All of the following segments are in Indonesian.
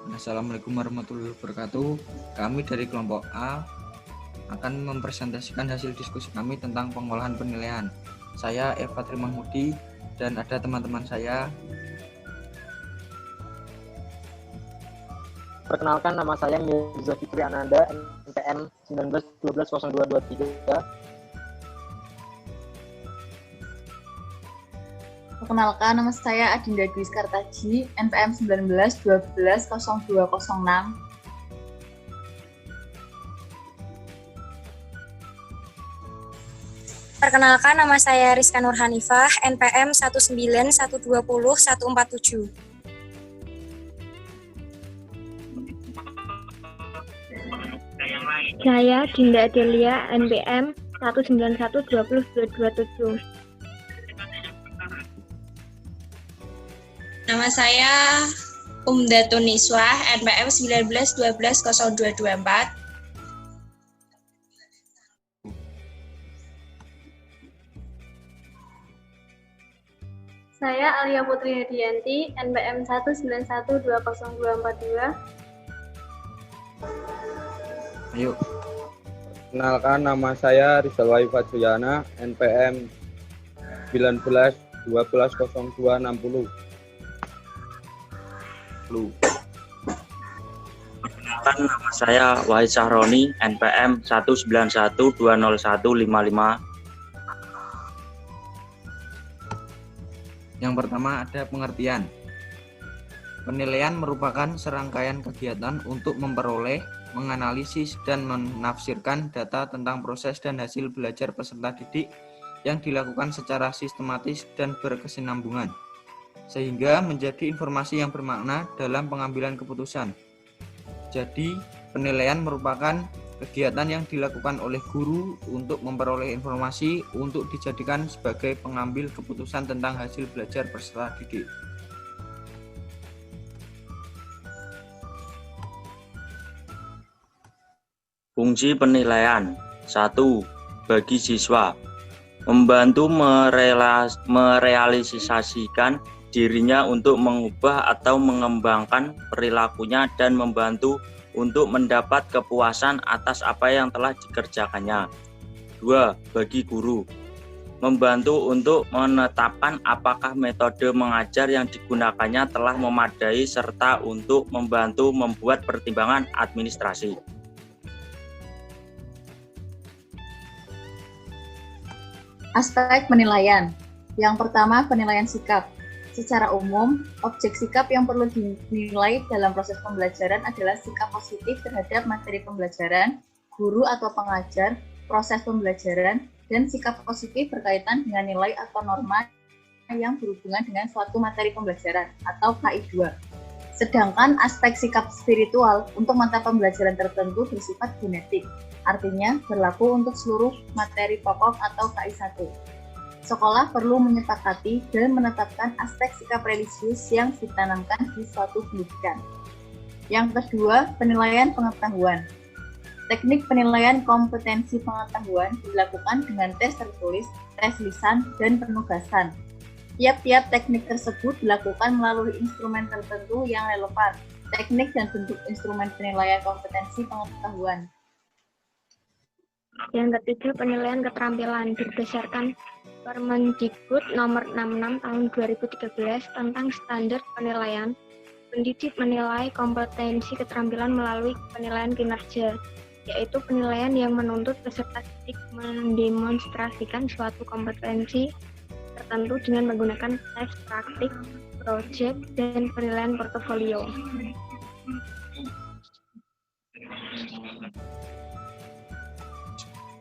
Assalamualaikum warahmatullahi wabarakatuh. Kami dari kelompok A akan mempresentasikan hasil diskusi kami tentang pengolahan penilaian. Saya Eva Trimahmudi dan ada teman-teman saya. Perkenalkan, nama saya Mirza Fikri Ananda, NPM 19120223. Perkenalkan, nama saya Adinda Dwi Kartaji, NPM 1912-12-0206. Perkenalkan, nama saya Rizka Nur Hanifah, NPM 19120120-147. Saya Dinda Adelia, NPM 191202227. Nama saya Umdatun Niswah, NPM 1912-0224. Saya Alia Putri Hadianti, NPM 191202242. Ayo. Kenalkan, nama saya Rizal Wahyu Fadriyana, NPM 1912-120260. Perkenalkan, nama saya Wahid Sahroni, NPM 1912015. Yang pertama ada pengertian. Penilaian merupakan serangkaian kegiatan untuk memperoleh, menganalisis, dan menafsirkan data tentang proses dan hasil belajar peserta didik yang dilakukan secara sistematis dan berkesinambungan, sehingga menjadi informasi yang bermakna dalam pengambilan keputusan. Jadi, penilaian merupakan kegiatan yang dilakukan oleh guru untuk memperoleh informasi untuk dijadikan sebagai pengambil keputusan tentang hasil belajar peserta didik. Fungsi penilaian. 1. Bagi siswa. Membantu merealisasikan dirinya untuk mengubah atau mengembangkan perilakunya dan membantu untuk mendapat kepuasan atas apa yang telah dikerjakannya. 2. Bagi guru. Membantu untuk menetapkan apakah metode mengajar yang digunakannya telah memadai serta untuk membantu membuat pertimbangan administrasi. Aspek penilaian. Yang pertama, penilaian sikap. Secara umum, objek sikap yang perlu dinilai dalam proses pembelajaran adalah sikap positif terhadap materi pembelajaran, guru atau pengajar, proses pembelajaran, dan sikap positif berkaitan dengan nilai atau norma yang berhubungan dengan suatu materi pembelajaran atau KI2. Sedangkan aspek sikap spiritual untuk mata pembelajaran tertentu bersifat genetik, artinya berlaku untuk seluruh materi pokok atau KI1. Sekolah perlu menyepakati dan menetapkan aspek sikap religius yang ditanamkan di suatu pendidikan. Yang kedua, penilaian pengetahuan. Teknik penilaian kompetensi pengetahuan dilakukan dengan tes tertulis, tes lisan, dan penugasan. Tiap-tiap teknik tersebut dilakukan melalui instrumen tertentu yang relevan. Teknik dan bentuk instrumen penilaian kompetensi pengetahuan. Yang ketiga, penilaian keterampilan berdasarkan Permendikbud nomor 66 tahun 2013 tentang standar penilaian. Pendidik menilai kompetensi keterampilan melalui penilaian kinerja, yaitu penilaian yang menuntut peserta didik mendemonstrasikan suatu kompetensi tertentu dengan menggunakan tes praktik, proyek, dan penilaian portofolio.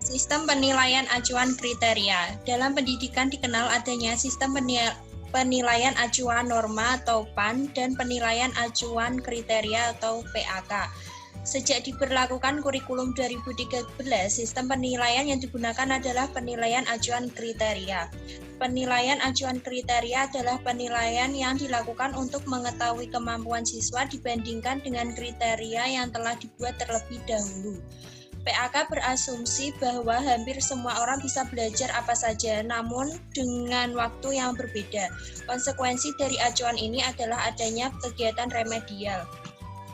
Sistem penilaian acuan kriteria. Dalam pendidikan dikenal adanya sistem penilaian acuan norma atau PAN dan penilaian acuan kriteria atau PAK. Sejak diberlakukan kurikulum 2013, sistem penilaian yang digunakan adalah penilaian acuan kriteria. Penilaian acuan kriteria adalah penilaian yang dilakukan untuk mengetahui kemampuan siswa dibandingkan dengan kriteria yang telah dibuat terlebih dahulu. PAK berasumsi bahwa hampir semua orang bisa belajar apa saja, namun dengan waktu yang berbeda. Konsekuensi dari acuan ini adalah adanya kegiatan remedial.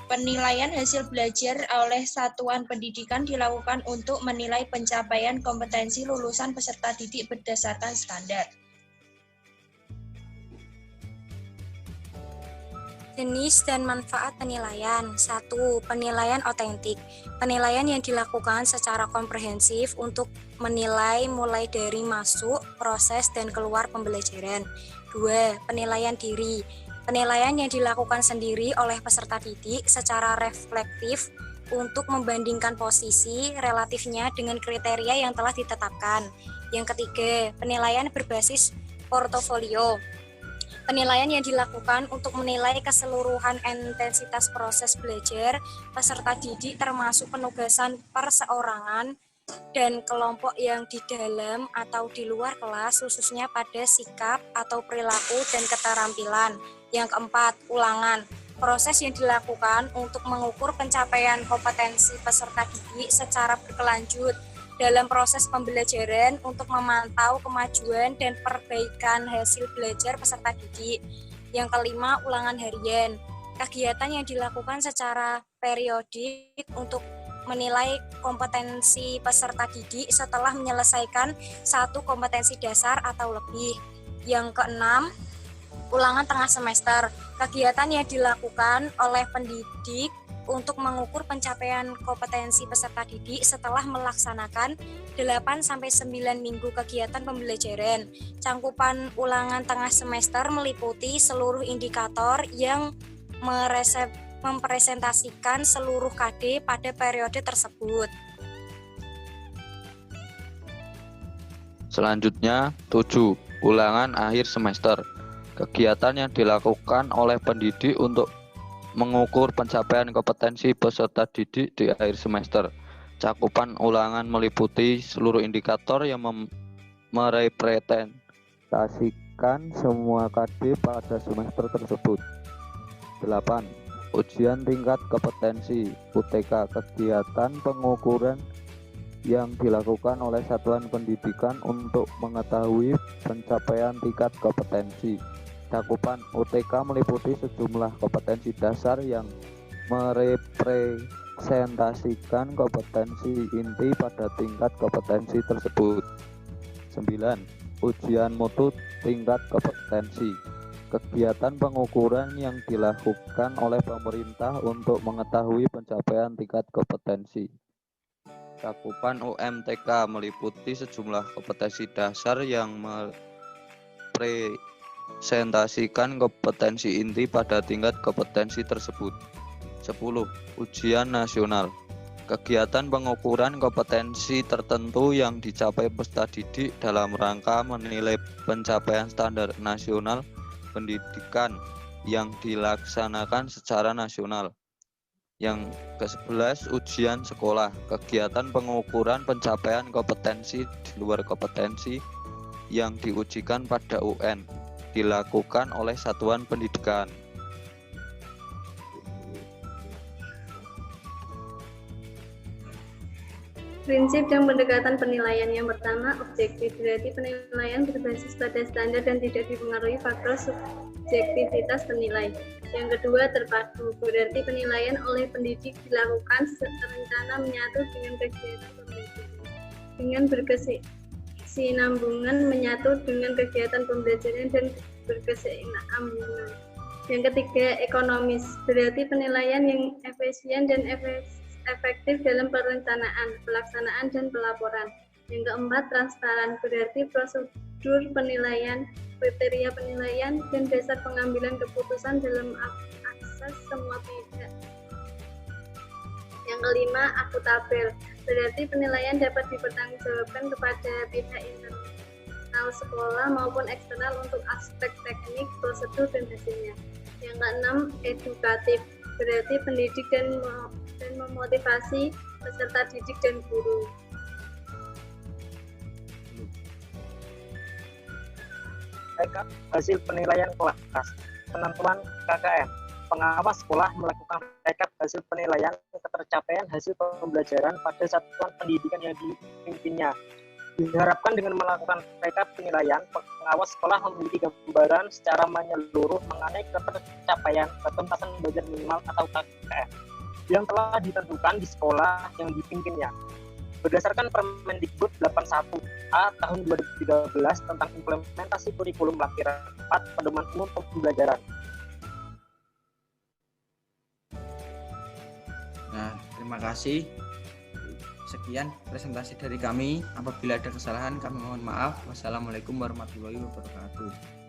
Penilaian hasil belajar oleh satuan pendidikan dilakukan untuk menilai pencapaian kompetensi lulusan peserta didik berdasarkan standar. Jenis dan manfaat penilaian. 1. Penilaian otentik. Penilaian yang dilakukan secara komprehensif untuk menilai mulai dari masuk, proses, dan keluar pembelajaran. 2. Penilaian diri. Penilaian yang dilakukan sendiri oleh peserta didik secara reflektif untuk membandingkan posisi relatifnya dengan kriteria yang telah ditetapkan. Yang ketiga, penilaian berbasis portofolio. Penilaian yang dilakukan untuk menilai keseluruhan intensitas proses belajar peserta didik termasuk penugasan perseorangan dan kelompok yang di dalam atau di luar kelas, khususnya pada sikap atau perilaku dan keterampilan. Yang keempat, ulangan. Proses yang dilakukan untuk mengukur pencapaian kompetensi peserta didik secara berkelanjut dalam proses pembelajaran untuk memantau kemajuan dan perbaikan hasil belajar peserta didik. Yang kelima, ulangan harian. Kegiatan yang dilakukan secara periodik untuk menilai kompetensi peserta didik setelah menyelesaikan satu kompetensi dasar atau lebih. Yang keenam, ulangan tengah semester. Kegiatan yang dilakukan oleh pendidik untuk mengukur pencapaian kompetensi peserta didik setelah melaksanakan 8-9 minggu kegiatan pembelajaran. Cangkupan ulangan tengah semester meliputi seluruh indikator yang mempresentasikan seluruh KD pada periode tersebut. Selanjutnya, 7. Ulangan akhir semester. Kegiatan yang dilakukan oleh pendidik untuk mengukur pencapaian kompetensi peserta didik di akhir semester. Cakupan ulangan meliputi seluruh indikator yang merepresentasikan semua KD pada semester tersebut. 8. Ujian tingkat kompetensi (UTK). Kegiatan pengukuran yang dilakukan oleh satuan pendidikan untuk mengetahui pencapaian tingkat kompetensi. Cakupan UTK meliputi sejumlah kompetensi dasar yang merepresentasikan kompetensi inti pada tingkat kompetensi tersebut. 9. Ujian mutu tingkat kompetensi. Kegiatan pengukuran yang dilakukan oleh pemerintah untuk mengetahui pencapaian tingkat kompetensi. Cakupan UMTK meliputi sejumlah kompetensi dasar yang merepresentasikan kompetensi inti pada tingkat kompetensi tersebut. 10. Ujian nasional. Kegiatan pengukuran kompetensi tertentu yang dicapai peserta didik dalam rangka menilai pencapaian standar nasional pendidikan yang dilaksanakan secara nasional. Yang ke-11, ujian sekolah. Kegiatan pengukuran pencapaian kompetensi di luar kompetensi yang diujikan pada UN dilakukan oleh satuan pendidikan. Prinsip dan pendekatan penilaian. Yang pertama, objektif, berarti penilaian berbasis pada standar dan tidak dipengaruhi faktor subjektivitas penilai. Yang kedua, terpadu, berarti penilaian oleh pendidik dilakukan serencana menyatu dengan kegiatan pembelajaran. Dengan berkesinambungan menyatu dengan kegiatan pembelajaran dan berkesinambungan. Yang ketiga, ekonomis, berarti penilaian yang efisien dan efektif dalam perencanaan, pelaksanaan, dan pelaporan. Yang keempat, transparan, berarti prosedur penilaian, kriteria penilaian, dan dasar pengambilan keputusan dalam akses semua pihak. Yang kelima, akuntabel, berarti penilaian dapat dipertanggungjawabkan kepada pihak internal sekolah maupun eksternal untuk aspek teknik, prosedur, dan hasilnya. Yang keenam, edukatif, berarti pendidik dan memotivasi peserta didik dan guru. Hasil penilaian kelas, penentuan KKM. Pengawas sekolah melakukan rekap hasil penilaian ketercapaian hasil pembelajaran pada satuan pendidikan yang dipimpinnya. Diharapkan dengan melakukan rekap penilaian, pengawas sekolah memiliki gambaran secara menyeluruh mengenai pencapaian ketuntasan belajar minimal atau KKM yang telah ditentukan di sekolah yang dipimpinnya. Berdasarkan Permendikbud 81A tahun 2013 tentang implementasi kurikulum Lakiran 4 Pedoman Umum Pembelajaran. Nah, terima kasih. Sekian presentasi dari kami. Apabila ada kesalahan, kami mohon maaf. Wassalamualaikum warahmatullahi wabarakatuh.